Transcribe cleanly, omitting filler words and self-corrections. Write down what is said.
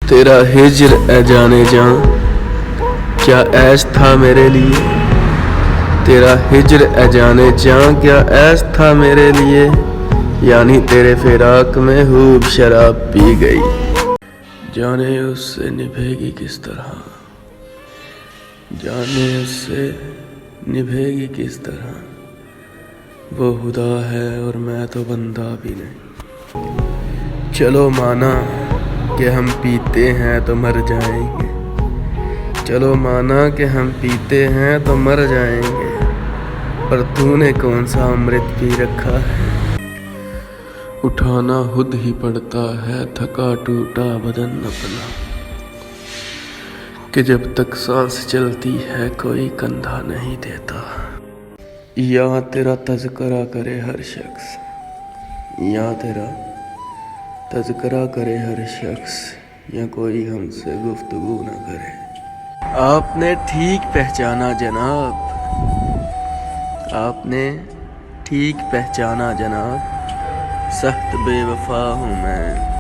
तेरा हिज्र ए जाने जा क्या ऐश था मेरे लिए। तेरा हिज्र ए जाने जा क्या ऐश था मेरे लिए। यानी तेरे फिराक में खूब शराब पी गई। जाने उससे निभेगी किस तरह, जाने उससे निभेगी किस तरह। वो खुदा है और मैं तो बंदा भी नहीं। चलो माना कि हम पीते हैं तो मर जाएंगे। चलो माना कि हम पीते हैं तो मर जाएंगे। पर तूने कौन सा अमृत पी रखा है। उठाना खुद ही पड़ता है थका टूटा बदन अपना, कि जब तक सांस चलती है कोई कंधा नहीं देता। यहाँ तेरा तज़किरा करे हर शख्स, यहाँ तेरा तज़किरा करे हर शख्स, या कोई हमसे गुफ्तगू न करे। आपने ठीक पहचाना जनाब, आपने ठीक पहचाना जनाब, सख्त बेवफा हूँ मैं।